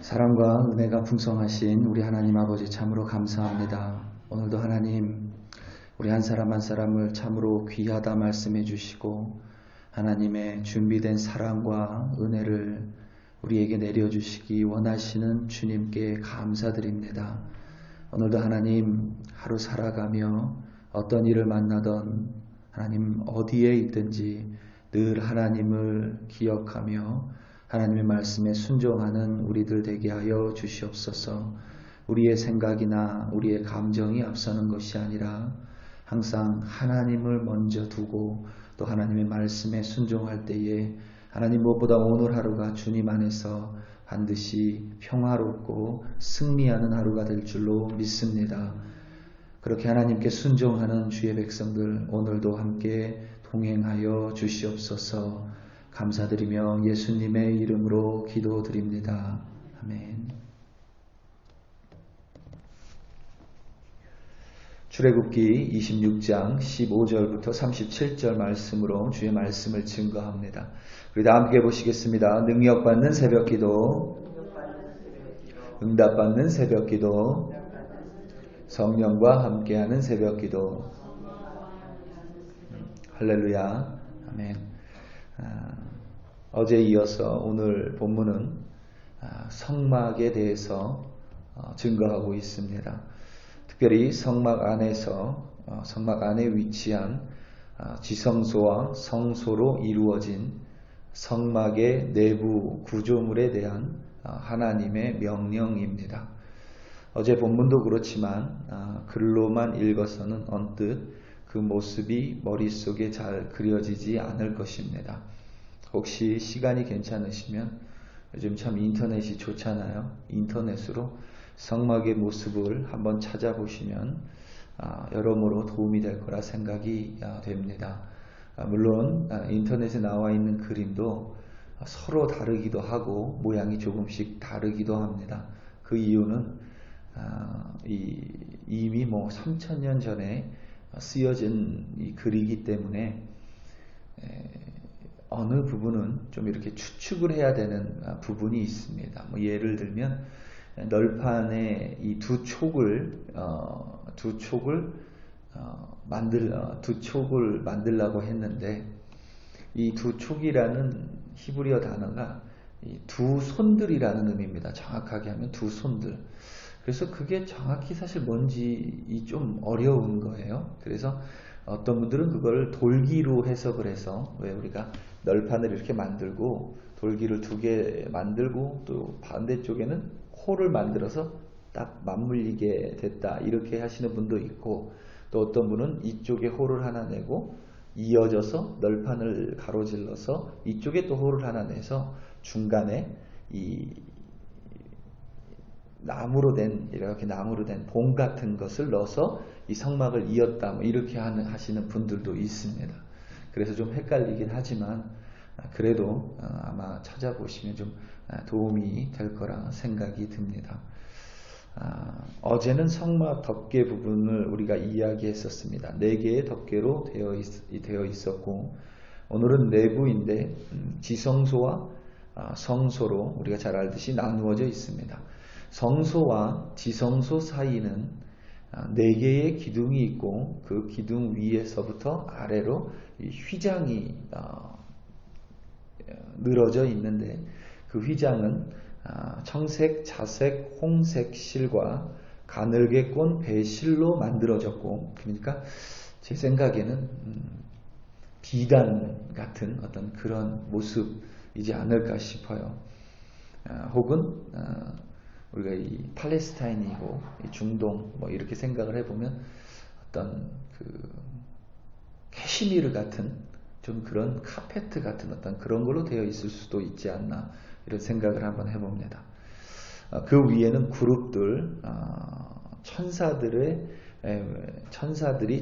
사랑과 은혜가 풍성하신 우리 하나님 아버지 참으로 감사합니다. 오늘도 하나님 우리 한 사람 한 사람을 참으로 귀하다 말씀해 주시고 하나님의 준비된 사랑과 은혜를 우리에게 내려주시기 원하시는 주님께 감사드립니다. 오늘도 하나님 하루 살아가며 어떤 일을 만나던 하나님 어디에 있든지 늘 하나님을 기억하며 하나님의 말씀에 순종하는 우리들 되게 하여 주시옵소서. 우리의 생각이나 우리의 감정이 앞서는 것이 아니라 항상 하나님을 먼저 두고 또 하나님의 말씀에 순종할 때에 하나님 무엇보다 오늘 하루가 주님 안에서 반드시 평화롭고 승리하는 하루가 될 줄로 믿습니다. 그렇게 하나님께 순종하는 주의 백성들 오늘도 함께 동행하여 주시옵소서. 감사드리며 예수님의 이름으로 기도드립니다. 아멘. 출애굽기 26장 15절부터 37절 말씀으로 주의 말씀을 증거합니다. 우리 다 함께 보시겠습니다. 능력받는 새벽기도, 응답받는 새벽기도, 성령과 함께하는 새벽기도. 할렐루야. 아멘. 어제에 이어서 오늘 본문은 성막에 대해서 증거하고 있습니다. 특별히 성막 안에서 성막 안에 위치한 지성소와 성소로 이루어진 성막의 내부 구조물에 대한 하나님의 명령입니다. 어제 본문도 그렇지만 글로만 읽어서는 언뜻 그 모습이 머릿속에 잘 그려지지 않을 것입니다. 혹시 시간이 괜찮으시면 요즘 참 인터넷이 좋잖아요. 인터넷으로 성막의 모습을 한번 찾아보시면 여러모로 도움이 될 거라 생각이 됩니다. 물론 인터넷에 나와 있는 그림도 서로 다르기도 하고 모양이 조금씩 다르기도 합니다. 그 이유는 이미 3000년 전에 쓰여진 이 글이기 때문에 어느 부분은 좀 이렇게 추측을 해야 되는 부분이 있습니다. 예를 들면 널판에 이 두 촉을 만들려고 했는데 이 두 촉이라는 히브리어 단어가 이 두 손들이라는 의미입니다. 정확하게 하면 두 손들. 그래서 그게 정확히 사실 뭔지 좀 어려운 거예요. 그래서 어떤 분들은 그걸 돌기로 해석을 해서 왜 우리가 널판을 이렇게 만들고 돌기를 2개 만들고 또 반대쪽에는 홀을 만들어서 딱 맞물리게 됐다 이렇게 하시는 분도 있고 또 어떤 분은 이쪽에 홀을 하나 내고 이어져서 널판을 가로질러서 이쪽에 또 홀을 하나 내서 중간에 이 이렇게 나무로 된 봉 같은 것을 넣어서 이 성막을 이었다 이렇게 하시는 분들도 있습니다. 그래서 좀 헷갈리긴 하지만 그래도 아마 찾아보시면 좀 도움이 될 거라 생각이 듭니다. 어제는 성막 덮개 부분을 우리가 이야기했었습니다. 4개의 덮개로 되어 있었고 오늘은 내부인데 지성소와 성소로 우리가 잘 알듯이 나누어져 있습니다. 성소와 지성소 사이는 4개의 기둥이 있고 그 기둥 위에서부터 아래로 휘장이 늘어져 있는데 그 휘장은 청색, 자색, 홍색 실과 가늘게 꼰 배실로 만들어졌고 그러니까 제 생각에는 비단 같은 어떤 그런 모습이지 않을까 싶어요. 혹은 우리가 이 팔레스타인이고 이 중동 이렇게 생각을 해보면 어떤 그 캐시미르 같은 좀 그런 카페트 같은 어떤 그런 걸로 되어 있을 수도 있지 않나 이런 생각을 한번 해봅니다. 그 위에는 그룹들 천사들이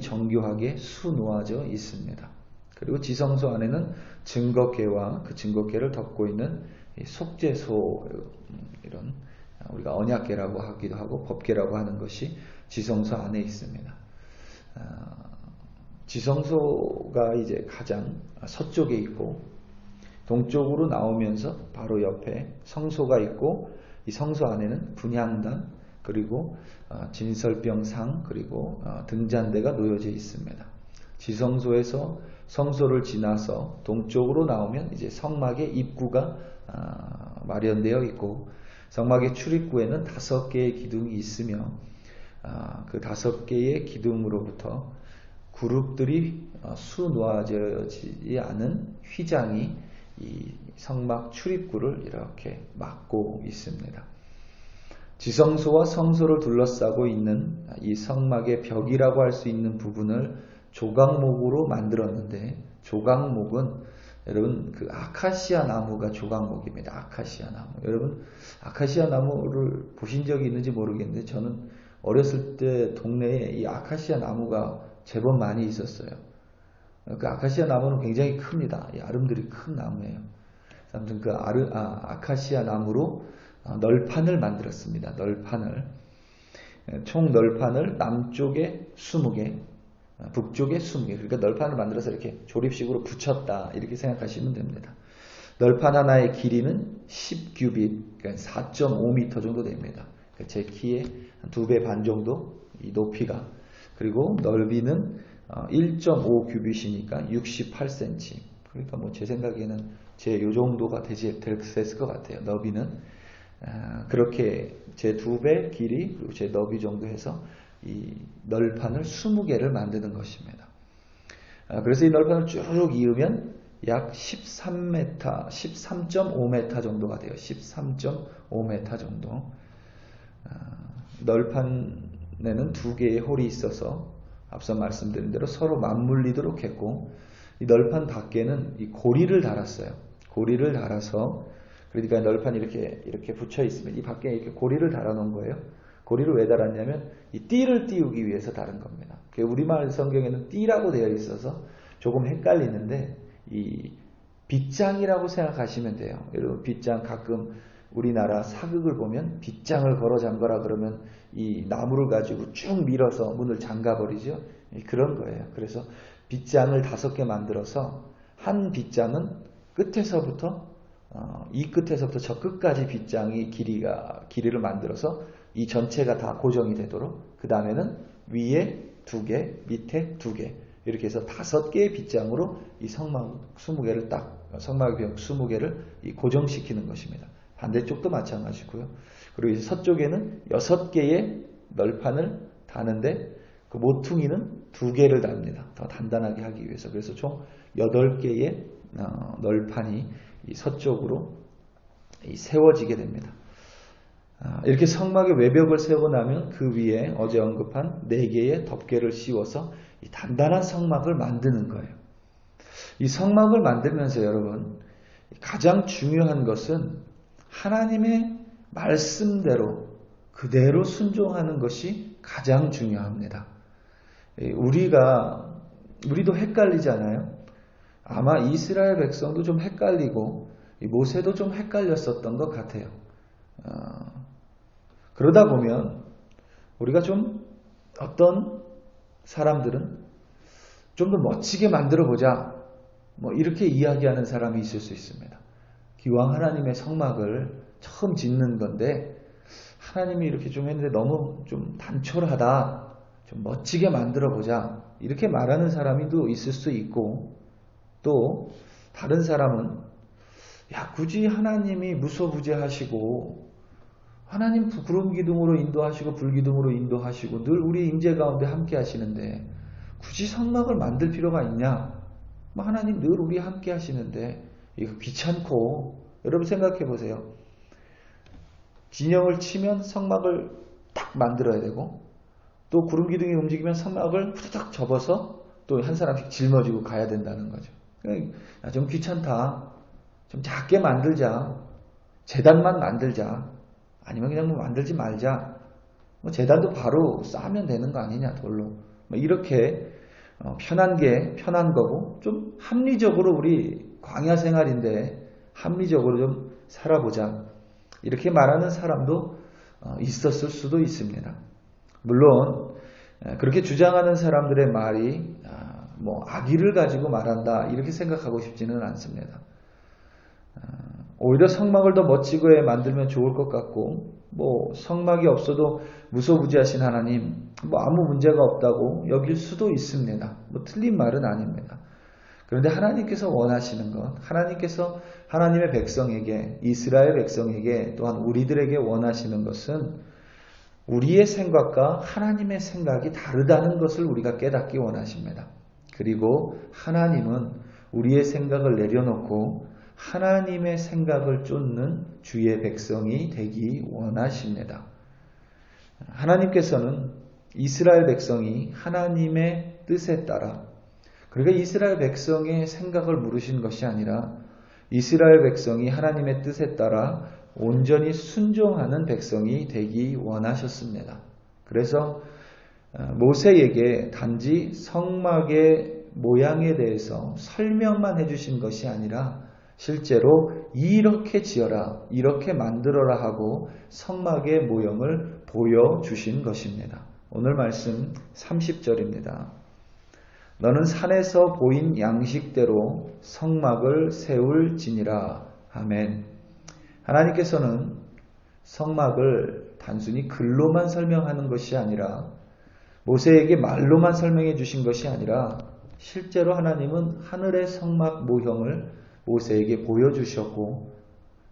정교하게 수놓아져 있습니다. 그리고 지성소 안에는 증거궤와 그 증거궤를 덮고 있는 속죄소 이런 우리가 언약궤라고 하기도 하고 법궤라고 하는 것이 지성소 안에 있습니다. 지성소가 이제 가장 서쪽에 있고 동쪽으로 나오면서 바로 옆에 성소가 있고 이 성소 안에는 분향단, 그리고 진설병상, 그리고 등잔대가 놓여져 있습니다. 지성소에서 성소를 지나서 동쪽으로 나오면 이제 성막의 입구가 마련되어 있고, 성막의 출입구에는 5개의 기둥이 있으며, 그 5개의 기둥으로부터 그룹들이 수놓아지지 않은 휘장이 이 성막 출입구를 이렇게 막고 있습니다. 지성소와 성소를 둘러싸고 있는 이 성막의 벽이라고 할 수 있는 부분을 조각목으로 만들었는데, 조각목은 여러분 그 아카시아 나무가 조각목입니다. 아카시아 나무. 여러분 아카시아 나무를 보신 적이 있는지 모르겠는데, 저는 어렸을 때 동네에 이 아카시아 나무가 제법 많이 있었어요. 그 아카시아 나무는 굉장히 큽니다. 이 아름드리 큰 나무예요. 아무튼 그 아카시아 나무로 널판을 만들었습니다. 널판을. 총 널판을 남쪽에 20개, 북쪽에 20개. 그러니까 널판을 만들어서 이렇게 조립식으로 붙였다, 이렇게 생각하시면 됩니다. 널판 하나의 길이는 10규빗, 그러니까 4.5m 정도 됩니다. 그러니까 제 키의 한 2배 반 정도 이 높이가. 그리고 넓이는 1.5규빗이니까 68cm. 그러니까 뭐 제 생각에는 제 요 정도가 됐을 것 같아요. 너비는. 그렇게 제 2배 길이, 그리고 제 너비 정도 해서 이 널판을 20개를 만드는 것입니다. 그래서 이 널판을 쭉 이으면 약 13m, 13.5m 정도가 돼요. 13.5m 정도. 널판에는 2개의 홀이 있어서 앞서 말씀드린 대로 서로 맞물리도록 했고, 이 널판 밖에는 이 고리를 달았어요. 고리를 달아서, 그러니까 널판이 이렇게 붙여 있으면 이 밖에 이렇게 고리를 달아 놓은 거예요. 고리를 왜 달았냐면 이 띠를 띄우기 위해서 다른 겁니다. 우리말 성경에는 띠라고 되어 있어서 조금 헷갈리는데, 이 빗장이라고 생각하시면 돼요. 여러분 빗장, 가끔 우리나라 사극을 보면 빗장을 걸어 잠거라 그러면 이 나무를 가지고 쭉 밀어서 문을 잠가 버리죠. 그런 거예요. 그래서 빗장을 5개 만들어서 한 빗장은 끝에서부터 이 끝에서부터 저 끝까지 빗장이 길이를 만들어서 이 전체가 다 고정이 되도록, 그 다음에는 위에 2개, 밑에 2개, 이렇게 해서 5개의 빗장으로 이 성막 20개를 성막의 벽 20개를 고정시키는 것입니다. 반대쪽도 마찬가지고요. 그리고 이제 서쪽에는 6개의 널판을 다는데, 그 모퉁이는 2개를 답니다. 더 단단하게 하기 위해서. 그래서 총 8개의 널판이 이 서쪽으로 세워지게 됩니다. 이렇게 성막의 외벽을 세우고 나면 그 위에 어제 언급한 4개의 덮개를 씌워서 이 단단한 성막을 만드는 거예요. 이 성막을 만들면서 여러분 가장 중요한 것은 하나님의 말씀대로 그대로 순종하는 것이 가장 중요합니다. 우리도 헷갈리잖아요. 아마 이스라엘 백성도 좀 헷갈리고 모세도 좀 헷갈렸었던 것 같아요. 그러다 보면 우리가 좀, 어떤 사람들은 좀 더 멋지게 만들어보자, 뭐 이렇게 이야기하는 사람이 있을 수 있습니다. 기왕 하나님의 성막을 처음 짓는 건데 하나님이 이렇게 좀 했는데 너무 좀 단촐하다, 좀 멋지게 만들어보자, 이렇게 말하는 사람이 또 있을 수 있고, 또 다른 사람은 굳이 하나님이 무소부재하시고 하나님 구름 기둥으로 인도하시고 불기둥으로 인도하시고 늘 우리 임재 가운데 함께 하시는데 굳이 성막을 만들 필요가 있냐? 하나님 늘 우리 함께 하시는데 이거 귀찮고. 여러분 생각해 보세요. 진영을 치면 성막을 딱 만들어야 되고, 또 구름 기둥이 움직이면 성막을 후다닥 접어서 또 한 사람씩 짊어지고 가야 된다는 거죠. 좀 귀찮다. 좀 작게 만들자. 제단만 만들자. 아니면 그냥 만들지 말자. 제단도 바로 쌓으면 되는 거 아니냐, 돌로. 이렇게 편한 게 편한 거고, 좀 합리적으로 우리 광야 생활인데 합리적으로 좀 살아보자, 이렇게 말하는 사람도 있었을 수도 있습니다. 물론 그렇게 주장하는 사람들의 말이 악의를 가지고 말한다, 이렇게 생각하고 싶지는 않습니다. 오히려 성막을 더 멋지게 만들면 좋을 것 같고, 성막이 없어도 무소부지하신 하나님, 아무 문제가 없다고 여길 수도 있습니다. 틀린 말은 아닙니다. 그런데 하나님께서 원하시는 것, 하나님께서 하나님의 백성에게, 이스라엘 백성에게, 또한 우리들에게 원하시는 것은 우리의 생각과 하나님의 생각이 다르다는 것을 우리가 깨닫기 원하십니다. 그리고 하나님은 우리의 생각을 내려놓고 하나님의 생각을 쫓는 주의 백성이 되기 원하십니다. 하나님께서는 이스라엘 백성이 하나님의 뜻에 따라, 그러니까 이스라엘 백성의 생각을 물으신 것이 아니라 이스라엘 백성이 하나님의 뜻에 따라 온전히 순종하는 백성이 되기 원하셨습니다. 그래서 모세에게 단지 성막의 모양에 대해서 설명만 해주신 것이 아니라 실제로 이렇게 지어라, 이렇게 만들어라 하고 성막의 모형을 보여주신 것입니다. 오늘 말씀 30절입니다. 너는 산에서 보인 양식대로 성막을 세울지니라. 아멘. 하나님께서는 성막을 단순히 글로만 설명하는 것이 아니라, 모세에게 말로만 설명해 주신 것이 아니라 실제로 하나님은 하늘의 성막 모형을 모세에게 보여주셨고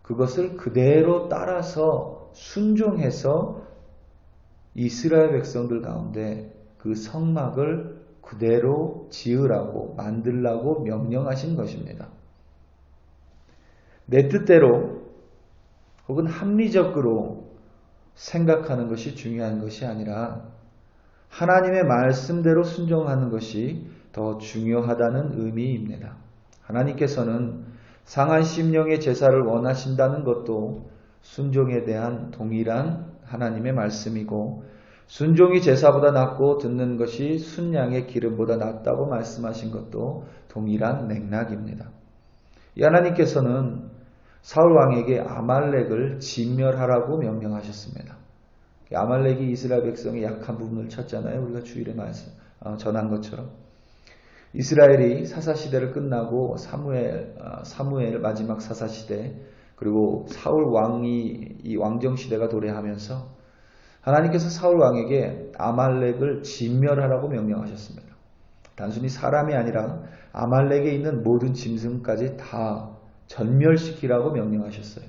그것을 그대로 따라서 순종해서 이스라엘 백성들 가운데 그 성막을 그대로 지으라고 만들라고 명령하신 것입니다. 내 뜻대로 혹은 합리적으로 생각하는 것이 중요한 것이 아니라 하나님의 말씀대로 순종하는 것이 더 중요하다는 의미입니다. 하나님께서는 상한 심령의 제사를 원하신다는 것도 순종에 대한 동일한 하나님의 말씀이고, 순종이 제사보다 낫고 듣는 것이 순양의 기름보다 낫다고 말씀하신 것도 동일한 맥락입니다. 이 하나님께서는 사울 왕에게 아말렉을 진멸하라고 명령하셨습니다. 아말렉이 이스라엘 백성의 약한 부분을 쳤잖아요. 우리가 주일에 전한 것처럼. 이스라엘이 사사시대를 끝나고 사무엘 마지막 사사시대, 그리고 사울 왕이 이 왕정시대가 도래하면서 하나님께서 사울 왕에게 아말렉을 진멸하라고 명령하셨습니다. 단순히 사람이 아니라 아말렉에 있는 모든 짐승까지 다 전멸시키라고 명령하셨어요.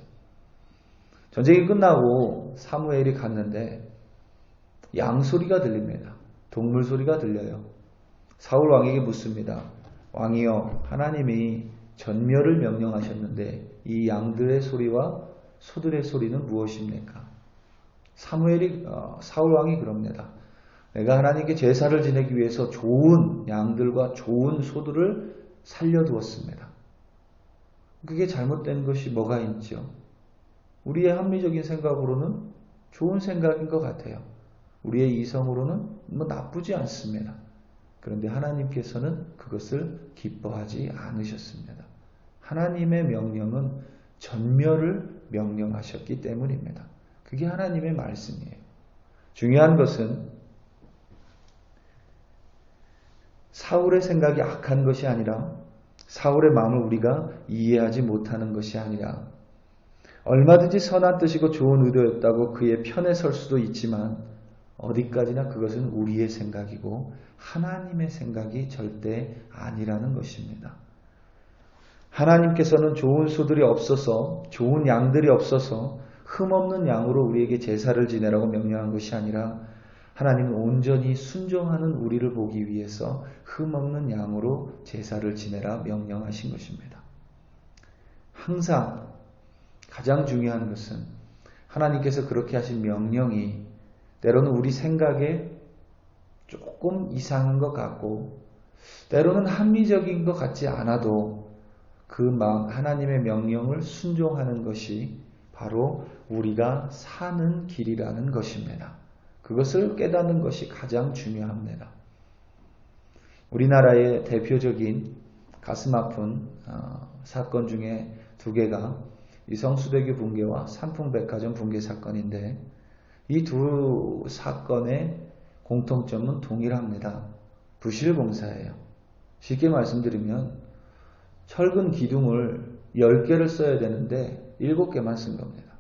전쟁이 끝나고 사무엘이 갔는데 양 소리가 들립니다. 동물 소리가 들려요. 사울 왕에게 묻습니다. 왕이여, 하나님이 전멸을 명령하셨는데 이 양들의 소리와 소들의 소리는 무엇입니까? 사울 왕이 그럽니다. 내가 하나님께 제사를 지내기 위해서 좋은 양들과 좋은 소들을 살려두었습니다. 그게 잘못된 것이 뭐가 있죠? 우리의 합리적인 생각으로는 좋은 생각인 것 같아요. 우리의 이성으로는 나쁘지 않습니다. 그런데 하나님께서는 그것을 기뻐하지 않으셨습니다. 하나님의 명령은 전멸을 명령하셨기 때문입니다. 그게 하나님의 말씀이에요. 중요한 것은 사울의 생각이 악한 것이 아니라, 사울의 마음을 우리가 이해하지 못하는 것이 아니라, 얼마든지 선한 뜻이고 좋은 의도였다고 그의 편에 설 수도 있지만 어디까지나 그것은 우리의 생각이고 하나님의 생각이 절대 아니라는 것입니다. 하나님께서는 좋은 소들이 없어서, 좋은 양들이 없어서 흠없는 양으로 우리에게 제사를 지내라고 명령한 것이 아니라, 하나님은 온전히 순종하는 우리를 보기 위해서 흠없는 양으로 제사를 지내라 명령하신 것입니다. 항상 가장 중요한 것은 하나님께서 그렇게 하신 명령이 때로는 우리 생각에 조금 이상한 것 같고 때로는 합리적인 것 같지 않아도 그 하나님의 명령을 순종하는 것이 바로 우리가 사는 길이라는 것입니다. 그것을 깨닫는 것이 가장 중요합니다. 우리나라의 대표적인 가슴 아픈 사건 중에 두 개가 이 성수대교 붕괴와 삼풍백화점 붕괴 사건인데, 이 두 사건의 공통점은 동일합니다. 부실공사예요. 쉽게 말씀드리면 철근 기둥을 10개를 써야 되는데 7개만 쓴 겁니다.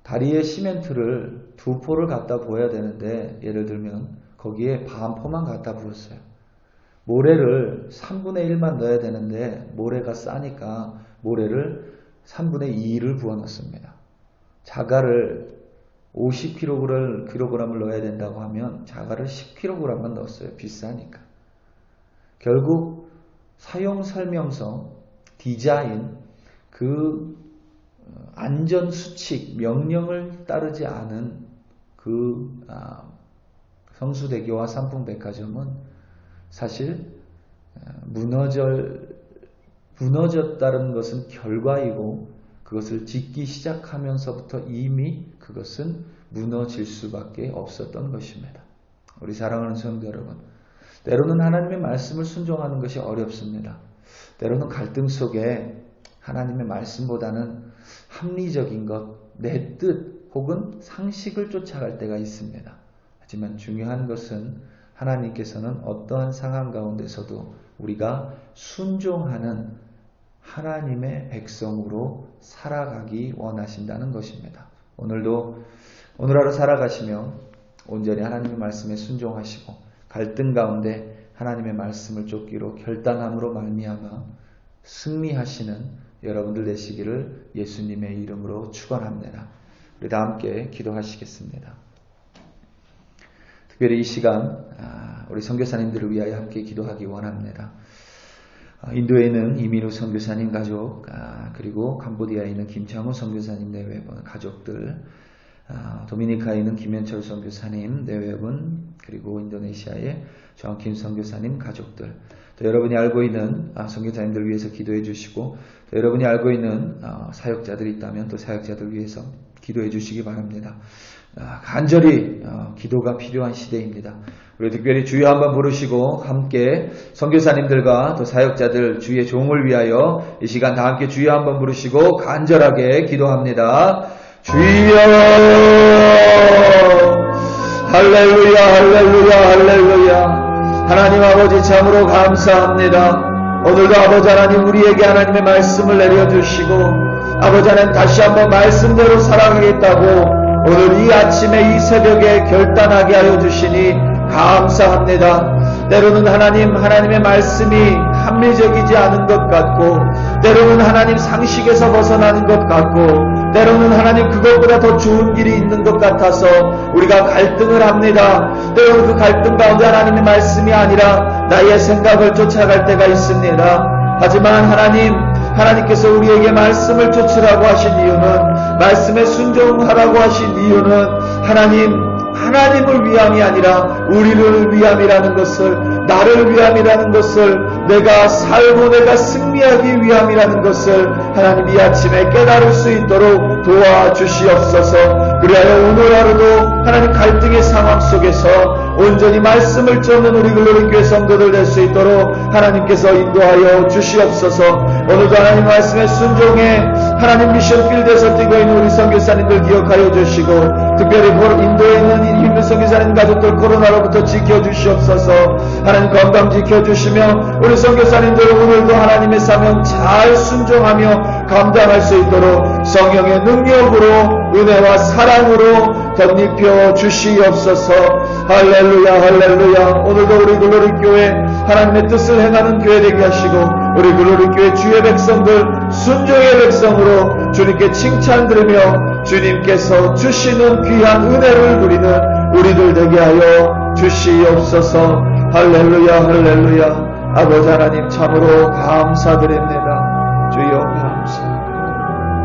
다리에 시멘트를 2포를 갖다 부어야 되는데 예를 들면 거기에 반 포만 갖다 부었어요. 모래를 3분의 1만 넣어야 되는데 모래가 싸니까 모래를 3분의 2를 부어 넣습니다. 자갈을 50kg을 넣어야 된다고 하면 자갈을 10kg만 넣었어요. 비싸니까. 결국 사용 설명서, 디자인, 그 안전수칙, 명령을 따르지 않은 그 성수대교와 삼풍백화점은 사실 무너졌다는 것은 결과이고 그것을 짓기 시작하면서부터 이미 그것은 무너질 수밖에 없었던 것입니다. 우리 사랑하는 성도 여러분, 때로는 하나님의 말씀을 순종하는 것이 어렵습니다. 때로는 갈등 속에 하나님의 말씀보다는 합리적인 것, 내 뜻 혹은 상식을 쫓아갈 때가 있습니다. 하지만 중요한 것은 하나님께서는 어떠한 상황 가운데서도 우리가 순종하는 하나님의 백성으로 살아가기 원하신다는 것입니다. 오늘 하루 살아가시며 온전히 하나님의 말씀에 순종하시고 갈등 가운데 하나님의 말씀을 쫓기로 결단함으로 말미암아 승리하시는 여러분들 되시기를 예수님의 이름으로 축원합니다. 우리 다 함께 기도하시겠습니다. 특별히 이 시간 우리 선교사님들을 위하여 함께 기도하기 원합니다. 인도에 있는 이민우 선교사님 가족, 그리고 캄보디아에 있는 김창호 선교사님 내외분 가족들, 도미니카에 있는 김현철 선교사님 내외분, 그리고 인도네시아의 정킴 선교사님 가족들, 또 여러분이 알고 있는 선교사님들 위해서 기도해 주시고, 또 여러분이 알고 있는 사역자들이 있다면 또 사역자들 위해서 기도해 주시기 바랍니다. 간절히 기도가 필요한 시대입니다. 우리 특별히 주여 한번 부르시고 함께 선교사님들과 또 사역자들 주의 종을 위하여 이 시간 다 함께 주여 한번 부르시고 간절하게 기도합니다. 주여, 할렐루야, 할렐루야, 할렐루야. 하나님 아버지 참으로 감사합니다. 오늘도 아버지 하나님 우리에게 하나님의 말씀을 내려주시고 아버지 하나님 다시 한번 말씀대로 살아가겠다고 오늘 이 아침에 이 새벽에 결단하게 하여 주시니 감사합니다. 때로는 하나님의 말씀이 합리적이지 않은 것 같고, 때로는 하나님 상식에서 벗어나는 것 같고, 때로는 하나님 그것보다 더 좋은 길이 있는 것 같아서 우리가 갈등을 합니다. 때로는 그 갈등 가운데 하나님의 말씀이 아니라 나의 생각을 쫓아갈 때가 있습니다. 하지만 하나님께서 우리에게 말씀을 쫓으라고 하신 이유는, 말씀에 순종하라고 하신 이유는 하나님을 위함이 아니라 우리를 위함이라는 것을, 나를 위함이라는 것을, 내가 살고 내가 승리하기 위함이라는 것을 하나님 이 아침에 깨달을 수 있도록 도와주시옵소서. 그리하여 오늘 하루도 하나님 갈등의 상황 속에서 온전히 말씀을 쫓는 우리 글로리교회 성도들 될 수 있도록 하나님께서 인도하여 주시옵소서. 오늘도 하나님 말씀에 순종해 하나님 미션 필드에서 뛰고 있는 우리 선교사님들 기억하여 주시고, 특별히 인도에 있는 힘든 선교사님 가족들 코로나로부터 지켜주시옵소서. 하나님 건강 지켜주시며 우리 선교사님들 오늘도 하나님의 사명 잘 순종하며 감당할 수 있도록 성령의 능력으로 은혜와 사랑으로 덧입혀 주시옵소서. 할렐루야, 할렐루야. 오늘도 우리 글로리교회 하나님의 뜻을 행하는 교회 되게 하시고, 우리 글로리교회 주의 백성들 순종의 백성으로 주님께 칭찬 드리며 주님께서 주시는 귀한 은혜를 누리는 우리들 되게 하여 주시옵소서. 할렐루야, 할렐루야. 아버지 하나님 참으로 감사드립니다. 주여 감사.